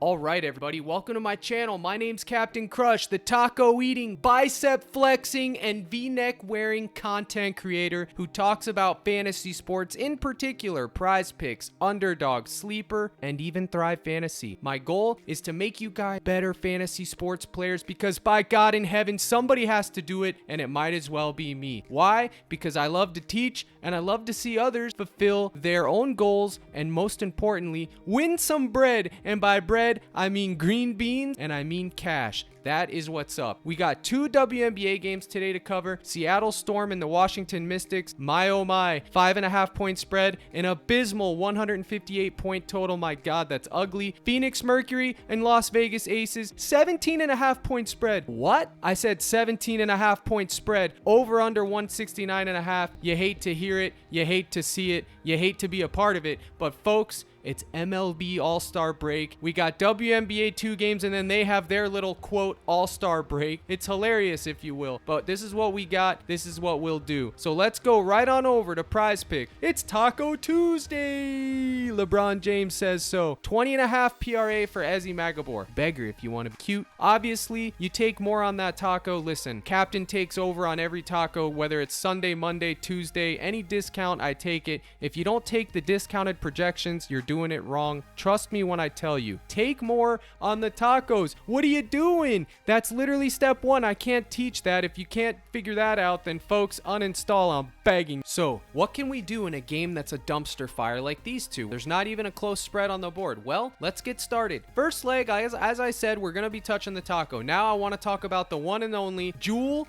Alright everybody, welcome to my channel. My name's Captain Crush, the taco eating, bicep flexing, and v-neck wearing content creator who talks about fantasy sports, in particular PrizePicks, Underdog, Sleeper, and even Thrive Fantasy. My goal is to make you guys better fantasy sports players because by God in heaven, somebody has to do it, and it might as well be me. Why? Because I love to teach and I love to see others fulfill their own goals and most importantly, win some bread. And by bread, I mean green beans and I mean cash. That is what's up. We got two WNBA games today to cover. Seattle Storm and the Washington Mystics. My oh my, 5.5 point spread, an abysmal 158 point total. My God, that's ugly. Phoenix Mercury and Las Vegas Aces, 17.5 point spread. What? I said 17.5 point spread. Over under 169.5. You hate to hear it. You hate to see it. You hate to be a part of it. But folks, it's MLB All-Star break. We got WNBA 2 games and then they have their little quote All-Star break. It's hilarious, if you will. But this is what we got. This is what we'll do. So let's go right on over to PrizePicks. It's Taco Tuesday. LeBron James says so. 20.5 PRA for Ezzy Magbegor. Beggar if you want to be cute. Obviously, you take more on that taco. Listen, Captain takes over on every taco, whether it's Sunday, Monday, Tuesday, any discount, I take it. If you don't take the discounted projections, you're doing it wrong. Trust me when I tell you. Take more on the tacos. What are you doing? That's literally step one. I can't teach that. If you can't figure that out, then folks, uninstall. I'm begging. So, what can we do in a game that's a dumpster fire like these two? There's not even a close spread on the board. Well, let's get started. First leg, as I said, we're going to be touching the taco. Now I want to talk about the one and only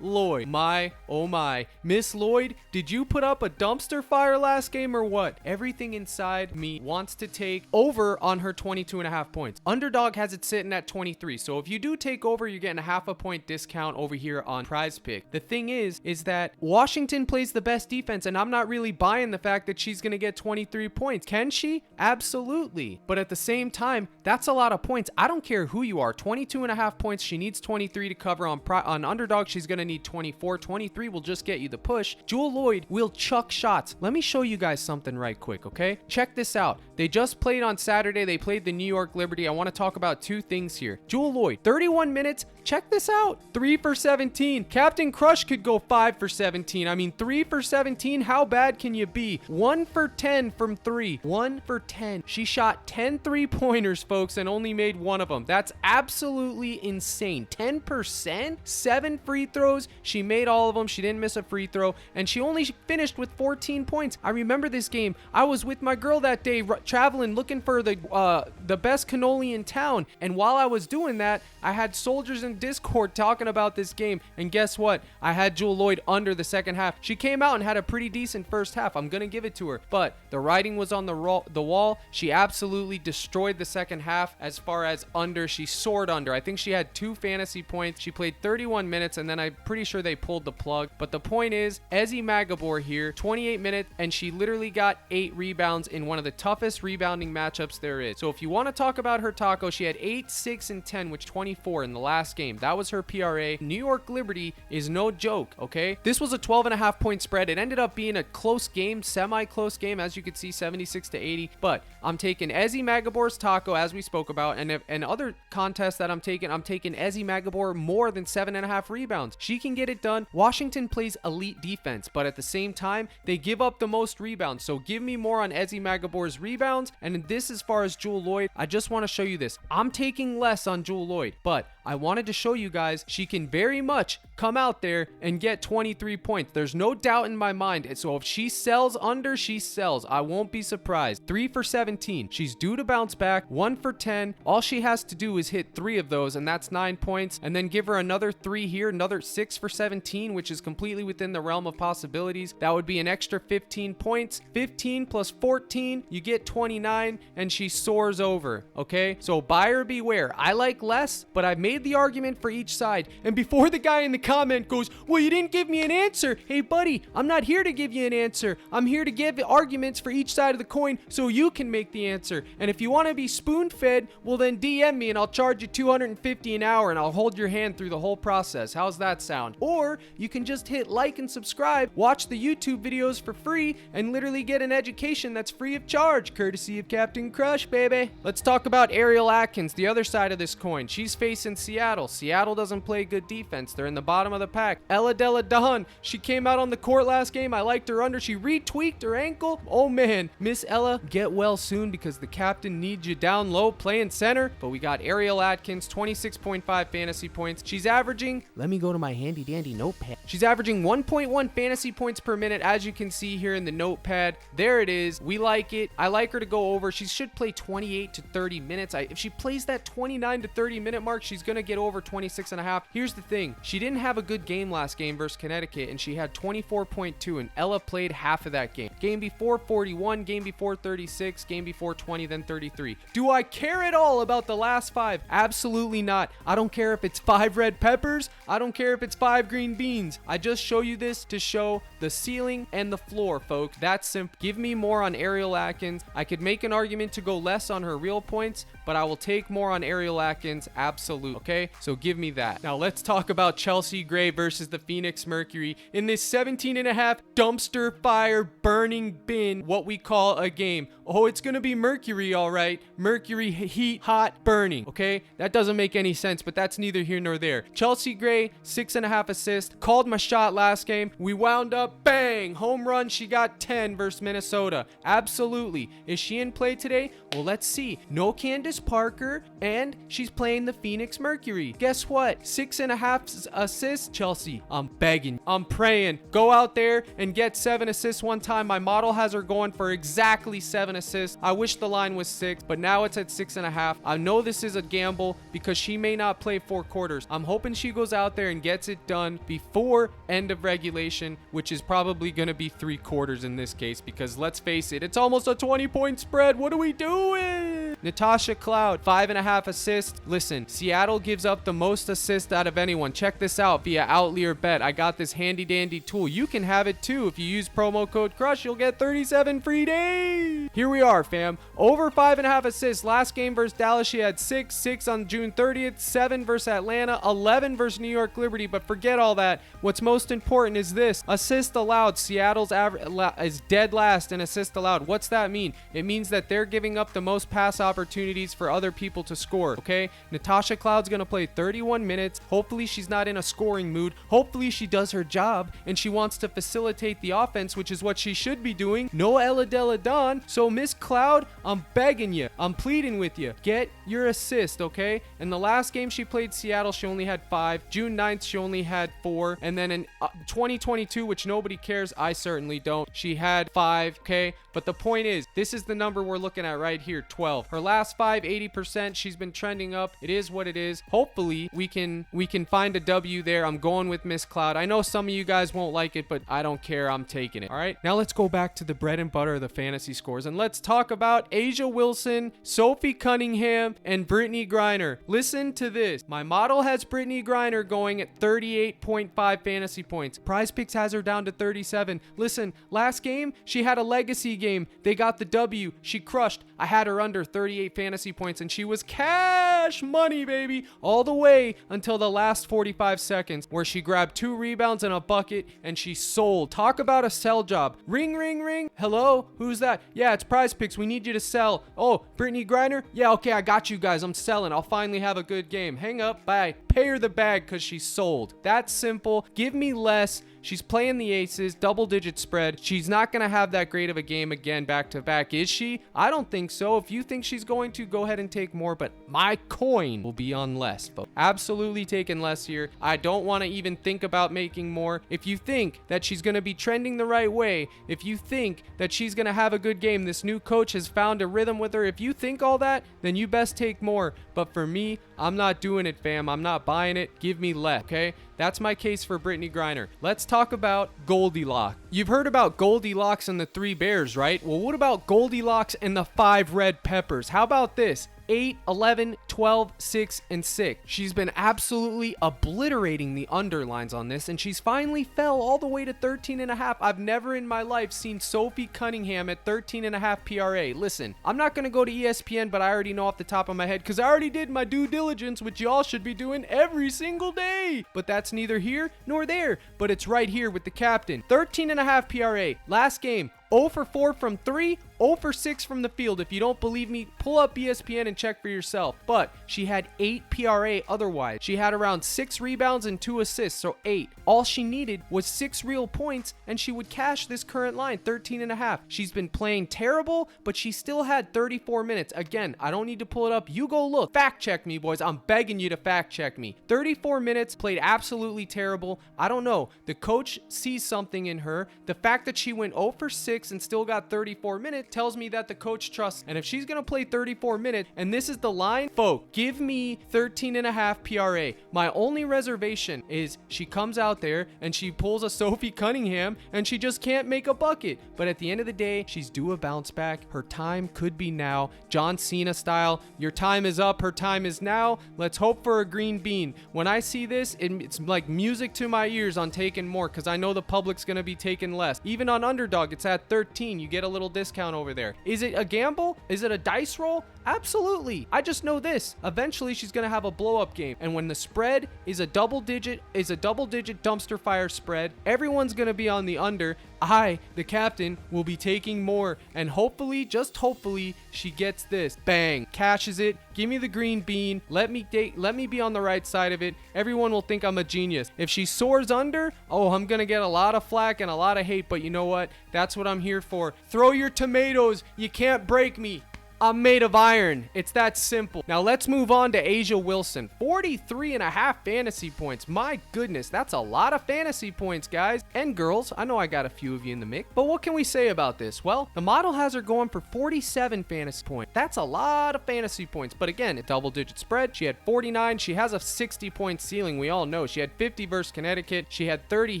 Lloyd. My, oh my. Miss Lloyd, did you put up a dumpster fire last game or what? Everything inside me wants to take over on her 22.5 points. Underdog has it sitting at 23. So if you do take over, you're getting a half a point discount over here on PrizePicks. The thing is that Washington plays the best defense, and I'm not really buying the fact that she's going to get 23 points. Can she? Absolutely. But at the same time, that's a lot of points. I don't care who you are. 22.5 points. She needs 23 to cover on Underdog. She's going to need 24. 23 will just get you the push. Lloyd will chuck shots. Let me show you guys something right quick, okay? Check this out. They just played on Saturday. They played the New York Liberty. I want to talk about two things here. Lloyd, 31 minutes. Check this out. 3 for 17. Captain Crush could go 5 for 17. I mean, 3 for 17. How bad can you be? 1 for 10 from 3. 1 for 10. She shot 10 3-pointers, folks, and only made one of them. That's absolutely insane. 10%? 7 free throws. She made all of them. She didn't miss a free throw, and she only finished with 14 points. I remember this game. I was with my girl that day, traveling, looking for the best cannoli in town, and while I was doing that, I had soldiers in Discord talking about this game, and guess what? I had Lloyd under the second half. She came out and had a pretty decent first half. I'm gonna give it to her, but the writing was on the wall. She absolutely destroyed the second half. As far as under, she soared under. I think she had 2 fantasy points. She played 31 minutes, and then I'm pretty sure they pulled the plug. But the point is, Ezzy Magbegor here, 28 minutes, and she literally got 8 rebounds in one of the toughest rebounding matchups there is. So if you want to talk about her taco, she had 8, 6, and 10, which 24 in the last game. That was her PRA. New York Liberty is no joke, okay? This was a 12.5 point spread. It ended up being a close game, semi-close game, as you could see, 76 to 80. But I'm taking Ezzy Magbegor's taco, as we spoke about, and other contests that I'm taking Ezzy Magbegor more than 7.5 rebounds. She can get it done. Washington plays elite defense, but at the same time, they give up the most rebounds. So give me more on Ezzy Magbegor's rebounds. And this, as far as Lloyd, I just want to show you this. I'm taking less on Lloyd, but I wanted to show you guys she can very much come out there and get 23 points. There's no doubt in my mind. So if she sells under, she sells. I won't be surprised. 3 for 17. She's due to bounce back. 1 for 10. All she has to do is hit 3 of those, and that's 9 points. And then give her another 3 here, another 6 for 17, which is completely within the realm of possibilities. That would be an extra 15 points. 15 plus 14, you get 29, and she soars over, okay? So buyer beware. I like less, but I've made made the argument for each side. And before the guy in the comment goes, well, you didn't give me an answer. Hey, buddy, I'm not here to give you an answer. I'm here to give arguments for each side of the coin so you can make the answer. And if you want to be spoon-fed, well, then DM me and I'll charge you $250 an hour and I'll hold your hand through the whole process. How's that sound? Or you can just hit like and subscribe, watch the YouTube videos for free, and literally get an education that's free of charge, courtesy of Captain Crush, baby. Let's talk about Ariel Atkins, the other side of this coin. She's facing Seattle. Seattle doesn't play good defense. They're in the bottom of the pack. Ella Della Don, she came out on the court last game. I liked her under. She retweaked her ankle. Oh man, Miss Ella, get well soon because the captain needs you down low playing center. But we got Ariel Atkins, 26.5 fantasy points. She's averaging, let me go to my handy dandy notepad. She's averaging 1.1 fantasy points per minute, as you can see here in the notepad. There it is. We like it. I like her to go over. She should play 28 to 30 minutes. If she plays that 29 to 30 minute mark, she's going to get over 26 and a half. Here's the thing. She didn't have a good game last game versus Connecticut, and she had 24.2, and Ella played half of that game. Game before 41, game before 36, game before 20, then 33. Do I care at all about the last five? Absolutely not. I don't care if it's 5 red peppers. I don't care if it's 5 green beans. I just show you this to show the ceiling and the floor, folks. That's simple. Give me more on Ariel Atkins. I could make an argument to go less on her real points, but I will take more on Ariel Atkins. Absolute. Okay, so give me that. Now let's talk about Chelsea Gray versus the Phoenix Mercury in this 17.5 dumpster fire burning bin, what we call a game. Oh, it's gonna be Mercury, all right. Mercury heat, hot, burning. Okay, that doesn't make any sense, but that's neither here nor there. Chelsea Gray, 6.5 assists, called my shot last game. We wound up, bang, home run. She got 10 versus Minnesota. Absolutely. Is she in play today? Well, let's see. No Candace Parker, and she's playing the Phoenix Mercury. Guess what? 6.5 assists, Chelsea. I'm begging. I'm praying. Go out there and get 7 assists one time. My model has her going for exactly 7 assists. I wish the line was 6, but now it's at 6.5. I know this is a gamble because she may not play 4 quarters. I'm hoping she goes out there and gets it done before end of regulation, which is probably going to be 3 quarters in this case, because let's face it, it's almost a 20-point spread. What are we doing? Natasha Cloud, 5.5 assists. Listen, Seattle gives up the most assists out of anyone. Check this out via Outlier Bet. I got this handy dandy tool. You can have it too. If you use promo code CRUSH, you'll get 37 free days. Here we are, fam. Over 5.5 assists. Last game versus Dallas, she had 6 on June 30th, 7 versus Atlanta, 11 versus New York Liberty. But forget all that. What's most important is this. Assist allowed. Seattle's average is dead last in assist allowed. What's that mean? It means that they're giving up the most pass opportunities for other people to score, okay? Natasha Cloud's gonna play 31 minutes. Hopefully she's not in a scoring mood. Hopefully she does her job and she wants to facilitate the offense, which is what she should be doing. No Ella Della Don. So Miss Cloud, I'm begging you. I'm pleading with you. Get your assist, okay? In the last game she played Seattle, she only had 5. June 9th, she only had 4. And then in 2022, which nobody cares, I certainly don't, she had 5, okay? But the point is, this is the number we're looking at right here, 12. Her last 5, 80%. She's been trending up. It is what it is. Hopefully, we can find a W there. I'm going with Miss Cloud. I know some of you guys won't like it, but I don't care. I'm taking it. All right. Now let's go back to the bread and butter of the fantasy scores, and let's talk about Asia Wilson, Sophie Cunningham, and Brittany Griner. Listen to this. My model has Brittany Griner going at 38.5 fantasy points. PrizePicks has her down to 37. Listen, last game, she had a legacy game. They got the W. She crushed. I had her under 38 fantasy points, and she was cash money, baby, all the way until the last 45 seconds, where she grabbed 2 rebounds and a bucket, and she sold. Talk about a sell job. Ring, ring, ring. Hello? Who's that? Yeah, it's PrizePicks. We need you to sell. Oh, Brittany Griner? Yeah, okay, I got you guys. I'm selling. I'll finally have a good game. Hang up. Bye. Pay her the bag because she sold. That's simple. Give me less. She's playing the aces, double-digit spread. She's not going to have that great of a game again back-to-back, is she? I don't think so. If you think she's going to, go ahead and take more, but my coin will be on less. But absolutely taking less here. I don't want to even think about making more. If you think that she's going to be trending the right way, if you think that she's going to have a good game, this new coach has found a rhythm with her, if you think all that, then you best take more. But for me, I'm not doing it, fam. I'm not buying it. Give me less, okay? That's my case for Brittany Griner. Let's talk about Goldilocks. You've heard about Goldilocks and the 3 bears, right? Well, what about Goldilocks and the 5 red peppers? How about this? 8, 11, 12, 6, and 6. She's been absolutely obliterating the underlines on this, and she's finally fell all the way to 13.5. I've never in my life seen Sophie Cunningham at 13.5 PRA. Listen, I'm not going to go to ESPN, but I already know off the top of my head because I already did my due diligence, which y'all should be doing every single day. But that's neither here nor there, but it's right here with the captain. 13.5 PRA. Last game, 0 for 4 from 3, 0 for 6 from the field. If you don't believe me, pull up ESPN and check for yourself. But she had 8 PRA otherwise. She had around 6 rebounds and 2 assists, so 8. All she needed was 6 real points, and she would cash this current line, 13.5. She's been playing terrible, but she still had 34 minutes. Again, I don't need to pull it up. You go look. Fact check me, boys. I'm begging you to fact check me. 34 minutes, played absolutely terrible. I don't know. The coach sees something in her. The fact that she went 0 for 6 and still got 34 minutes tells me that the coach trusts. And if she's going to play 34 minutes, and this is the line, folks, give me 13.5 PRA. My only reservation is she comes out there and she pulls a Sophie Cunningham and she just can't make a bucket. But at the end of the day, she's due a bounce back. Her time could be now. John Cena style. Your time is up. Her time is now. Let's hope for a green bean. When I see this, it's like music to my ears on taking more because I know the public's going to be taking less. Even on Underdog, it's at 13. You get a little discount over there. Is it a gamble? Is it a dice roll? Absolutely. I just know this. Eventually, she's going to have a blow-up game. And when the spread is a double-digit dumpster fire spread, everyone's going to be on the under. I, the captain, will be taking more. And hopefully, just hopefully, she gets this. Bang. Cashes it. Give me the green bean. Let me be on the right side of it. Everyone will think I'm a genius. If she soars under, oh, I'm going to get a lot of flack and a lot of hate. But you know what? That's what I'm here for. Throw your tomatoes. You can't break me. I'm made of iron. It's that simple. Now let's move on to A'ja Wilson. 43.5 fantasy points. My goodness, that's a lot of fantasy points, guys. And girls, I know I got a few of you in the mix, but what can we say about this? Well, the model has her going for 47 fantasy points. That's a lot of fantasy points, but again, a double-digit spread. She had 49. She has a 60-point ceiling. We all know. She had 50 versus Connecticut. She had 30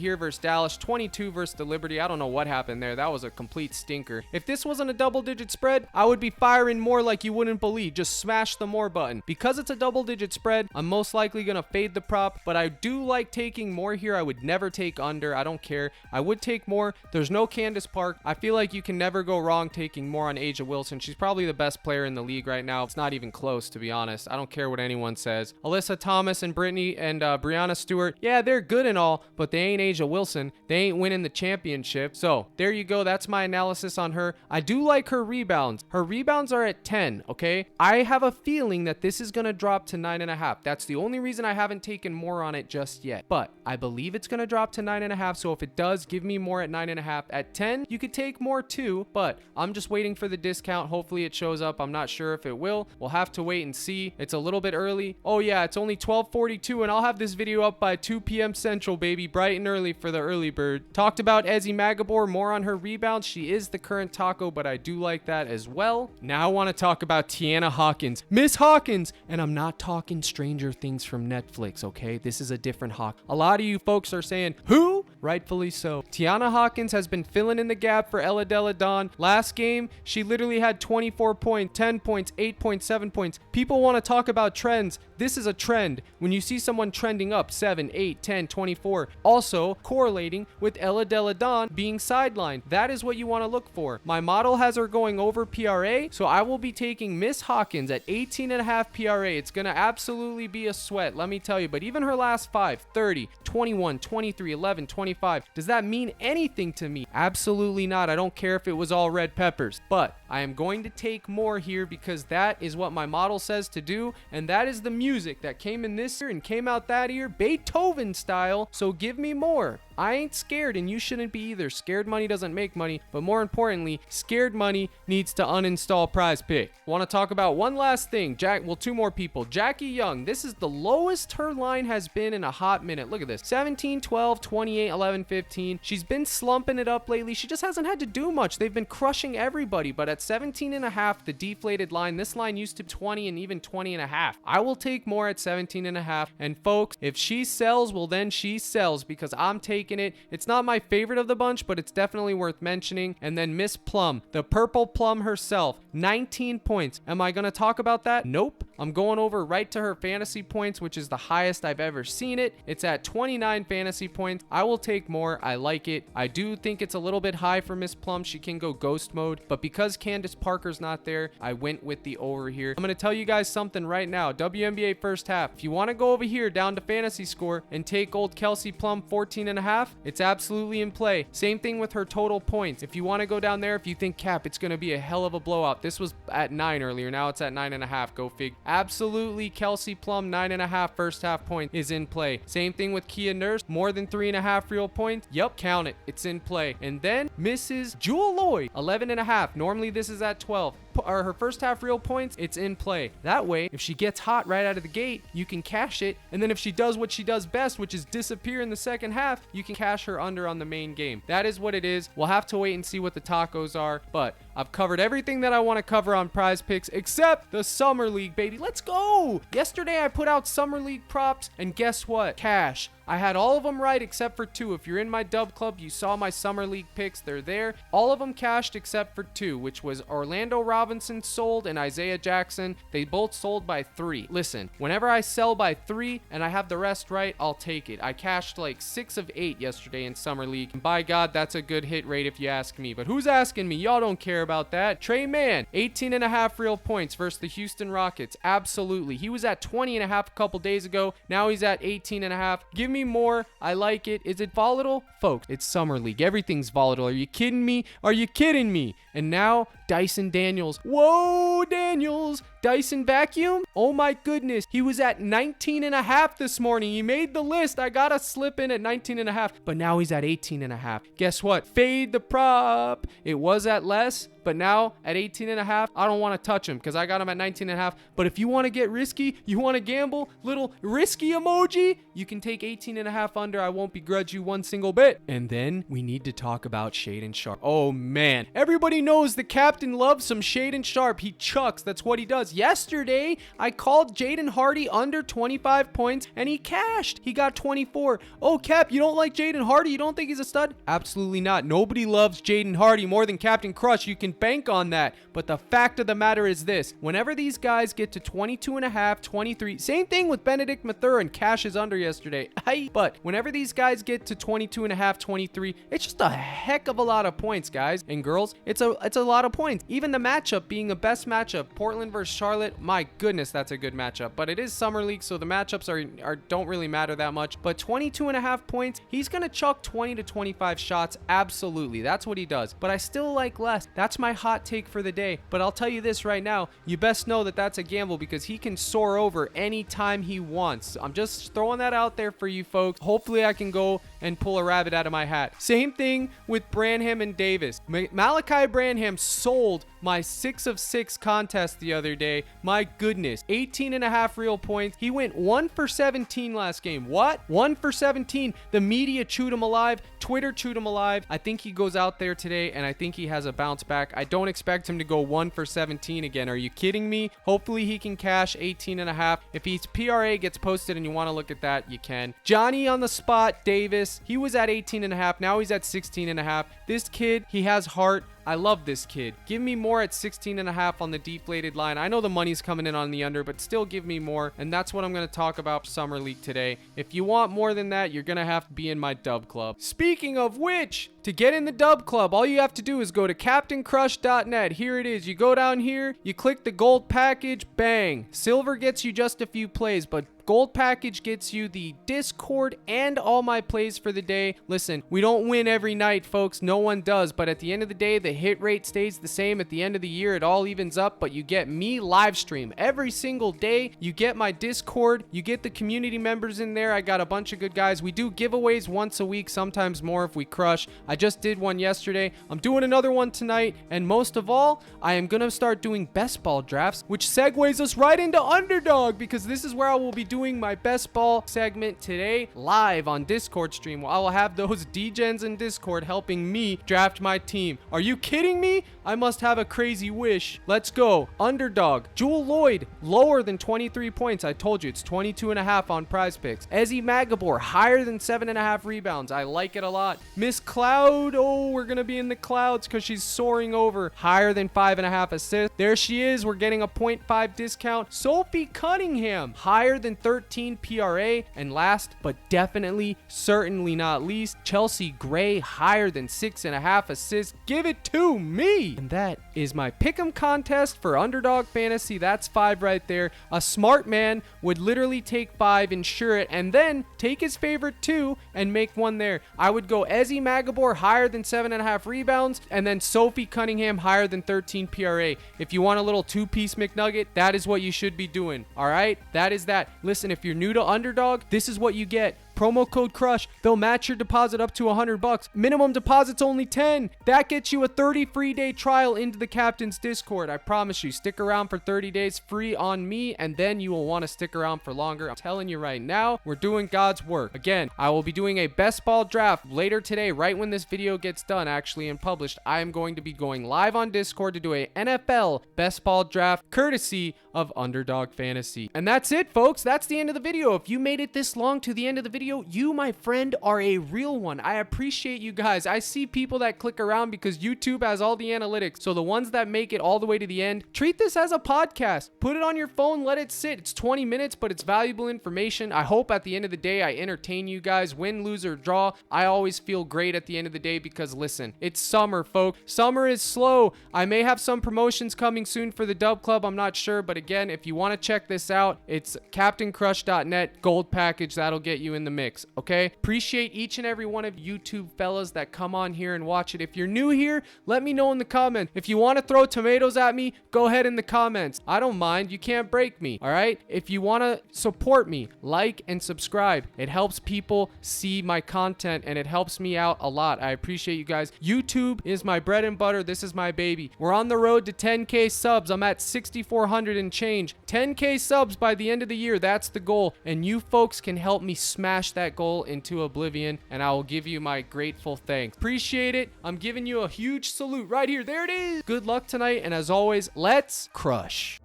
here versus Dallas, 22 versus the Liberty. I don't know what happened there. That was a complete stinker. If this wasn't a double-digit spread, I would be firing more like you wouldn't believe. Just smash the more button. Because it's a double-digit spread, I'm most likely going to fade the prop, but I do like taking more here. I would never take under. I don't care. I would take more. There's no Candace Park. I feel like you can never go wrong taking more on A'ja Wilson. She's probably the best player in the league right now. It's not even close, to be honest. I don't care what anyone says. Alyssa Thomas and Brittany and Brianna Stewart, yeah, they're good and all, but they ain't A'ja Wilson. They ain't winning the championship. So there you go. That's my analysis on her. I do like her rebounds. Her rebounds are at 10. Okay, I have a feeling that this is going to drop to 9.5. That's the only reason I haven't taken more on it just yet, but I believe it's going to drop to 9.5. So if it does, give me more at 9.5. At 10, you could take more too, but I'm just waiting for the discount. Hopefully it shows up. I'm not sure if it will. We'll have to wait and see. It's a little bit early. Oh yeah, it's only 12:42 and I'll have this video up by 2 p.m. Central, baby. Bright and early for the early bird. Talked about Ezzy Magbegor, more on her rebounds. She is the current taco, but I do like that as well. Now I want to talk about Tiana Hawkins, Miss Hawkins, and I'm not talking Stranger Things from Netflix, okay? This is a different Hawk. A lot of you folks are saying, who? Rightfully so. Tiana Hawkins has been filling in the gap for Ella Della Don. Last game, she literally had 24 points, 10 points, 8 points, 7 points. People want to talk about trends. This is a trend. When you see someone trending up 7, 8, 10, 24, also correlating with Ella Della Don being sidelined. That is what you want to look for. My model has her going over PRA, so I will be taking Miss Hawkins at 18.5 PRA. It's going to absolutely be a sweat, let me tell you. But even her last 5, 30, 21, 23, 11, 25, does that mean anything to me? Absolutely not. I don't care if it was all red peppers. But I am going to take more here because that is what my model says to do, and that is the music that came in this year and came out that year, Beethoven style. So give me more. I ain't scared, and you shouldn't be either. Scared money doesn't make money, but more importantly, scared money needs to uninstall PrizePicks. Want to talk about one last thing. Two more people. Jackie Young. This is the lowest her line has been in a hot minute. Look at this. 17, 12, 28, 11, 15. She's been slumping it up lately. She just hasn't had to do much. They've been crushing everybody, but at 17.5, the deflated line, this line used to be 20 and even 20.5. I will take more at 17.5, and folks, if she sells, well then she sells, because I'm taking taking it. It's not my favorite of the bunch, but it's definitely worth mentioning. And then Miss Plum, the purple Plum herself, 19 points. Am I going to talk about that? Nope. I'm going over right to her fantasy points, which is the highest I've ever seen it. It's at 29 fantasy points. I will take more. I like it. I do think it's a little bit high for Miss Plum. She can go ghost mode, but because Candace Parker's not there, I went with the over here. I'm going to tell you guys something right now. WNBA first half. If you want to go over here down to fantasy score and take old Kelsey Plum 14.5, it's absolutely in play. Same thing with her total points. If you want to go down there, if you think Cap, it's going to be a hell of a blowout. This was at 9 earlier. Now it's at 9.5. Go fig. Absolutely, Kelsey Plum 9.5 first half point is in play. Same thing with Kia Nurse, more than 3.5 real points. Yep, count it. It's in play. And then Mrs. Jewel Lloyd 11.5. Normally this is at 12. Or her first half real points, it's in play. That way, if she gets hot right out of the gate, you can cash it. And then if she does what she does best, which is disappear in the second half, you can cash her under on the main game. That is what it is. We'll have to wait and see what the tacos are, but I've covered everything that I want to cover on PrizePicks except the Summer League, baby. Let's go. Yesterday, I put out Summer League props, and guess what? Cash. I had all of them right except for 2. If you're in my dub club, you saw my Summer League picks. They're there. All of them cashed except for 2, which was Orlando Robinson sold and Isaiah Jackson. They both sold by 3. Listen, whenever I sell by 3 and I have the rest right, I'll take it. I cashed like 6 of 8 yesterday in Summer League. And by God, that's a good hit rate if you ask me. But who's asking me? Y'all don't care about that. Trey Mann, 18.5 real points versus the Houston Rockets. Absolutely. He was at 20.5 a couple days ago. Now he's at 18.5. Give me more. I like it. Is it volatile? Folks, it's Summer League. Everything's volatile. Are you kidding me? Are you kidding me? And now Dyson Daniels. Whoa, Daniels. Dyson Vacuum? Oh my goodness. He was at 19.5 this morning. He made the list. I gotta slip in at 19.5, but now he's at 18.5. Guess what? Fade the prop. It was at less, but now at 18.5, I don't want to touch him because I got him at 19.5. But if you want to get risky, you want to gamble, little risky emoji, you can take 18.5 under. I won't begrudge you one single bit. And then we need to talk about Shaedon Sharpe. Oh man, everybody knows the captain loves some Shaedon Sharpe. He chucks. That's what he does. Yesterday, I called Jaden Hardy under 25 points and he cashed. He got 24. Oh, Cap, you don't like Jaden Hardy? You don't think he's a stud? Absolutely not. Nobody loves Jaden Hardy more than Captain Crush. You can bank on that. But the fact of the matter is this. Whenever these guys get to 22.5, 23, same thing with Benedict Mathurin. Cash is under yesterday. But whenever these guys get to 22.5, 23, it's just a heck of a lot of points, guys and girls. It's a lot of points. Even the matchup being a best matchup, Portland versus Charlotte, my goodness, that's a good matchup. But it is Summer League, so the matchups don't really matter that much. But 22.5 points, he's gonna chuck 20 to 25 shots. Absolutely, that's what he does. But I still like less. That's my hot take for the day. But I'll tell you this right now, you best know that that's a gamble because he can soar over anytime he wants. I'm just throwing that out there for you folks. Hopefully I can go and pull a rabbit out of my hat. Same thing with Branham and Davis. Malachi Branham sold my 6 of 6 contest the other day. My goodness, 18.5 real points. He went 1 for 17 last game. What? 1 for 17. The media chewed him alive. Twitter chewed him alive. I think he goes out there today and I think he has a bounce back. I don't expect him to go 1 for 17 again. Are you kidding me? Hopefully he can cash 18.5. If his PRA gets posted and you want to look at that, you can. Johnny on the spot, Davis. He was at 18.5. Now he's at 16.5. This kid, he has heart. I love this kid. Give me more at 16.5 on the deflated line. I know the money's coming in on the under, but still give me more. And that's what I'm going to talk about Summer League today. If you want more than that, you're going to have to be in my dub club. Speaking of which, to get in the dub club, all you have to do is go to CaptainCrush.net. Here it is. You go down here, you click the gold package, bang. Silver gets you just a few plays, but gold package gets you the Discord and all my plays for the day. Listen, we don't win every night, folks. No one does. But at the end of the day, the hit rate stays the same. At the end of the year, it all evens up. But you get me live stream every single day. You get my Discord. You get the community members in there. I got a bunch of good guys. We do giveaways once a week, sometimes more if we crush. I just did one yesterday. I'm doing another one tonight. And most of all, I am going to start doing best ball drafts, which segues us right into Underdog, because this is where I will be doing my best ball segment today live on Discord stream. I will have those DGens in Discord helping me draft my team. Are you kidding me? I must have a crazy wish. Let's go. Underdog. Jewel Lloyd, lower than 23 points. I told you it's 22.5 on PrizePicks. Magbegor, higher than 7.5 rebounds. I like it a lot. Miss Cloud, oh, we're going to be in the clouds because she's soaring over. Higher than 5.5 assists. There she is. We're getting a 0.5 discount. Sophie Cunningham, higher than 13 PRA. And last, but definitely, certainly not least, Chelsea Gray, higher than 6.5 assists. Give it to me. And that is my pick'em contest for Underdog Fantasy. That's 5 right there. A smart man would literally take 5, insure it, and then take his favorite 2 and make one there. I would go Magbegor, higher than 7.5 rebounds, and then Sophie Cunningham, higher than 13 PRA. If you want a little 2-piece McNugget, that is what you should be doing. All right, that is that. Listen, if you're new to Underdog, this is what you get. Promo code CRUSH. They'll match your deposit up to $100. Minimum deposit's only 10. That gets you a 30 free day trial into the captain's Discord. I promise you, stick around for 30 days free on me, and then you will want to stick around for longer. I'm telling you right now, we're doing God's work. Again, I will be doing a best ball draft later today, right when this video gets done actually and published. I am going to be going live on Discord to do a NFL best ball draft courtesy of Underdog Fantasy. And that's it, folks. That's the end of the video. If you made it this long to the end of the video, you, my friend, are a real one. I appreciate you guys. I see people that click around because YouTube has all the analytics. So the ones that make it all the way to the end, treat this as a podcast. Put it on your phone, let it sit. It's 20 minutes, but it's valuable information. I hope at the end of the day, I entertain you guys. Win, lose, or draw, I always feel great at the end of the day because listen, it's summer, folks. Summer is slow. I may have some promotions coming soon for the Dub Club. I'm not sure, but again, if you want to check this out, it's captaincrush.net gold package. That'll get you in the mix. Okay, appreciate each and every one of YouTube fellas that come on here and watch it. If you're new here, let me know in the comments. If you want to throw tomatoes at me, go ahead in the comments. I don't mind. You can't break me. All right, if you want to support me, like and subscribe. It helps people see my content and it helps me out a lot. I appreciate you guys. YouTube is my bread and butter. This is my baby. We're on the road to 10k subs. I'm at 6,400 and change. 10k subs by the end of the year. That's the goal, and you folks can help me smash that goal into oblivion, and I will give you my grateful thanks. Appreciate it. I'm giving you a huge salute right here. There it is. Good luck tonight, and as always, let's crush.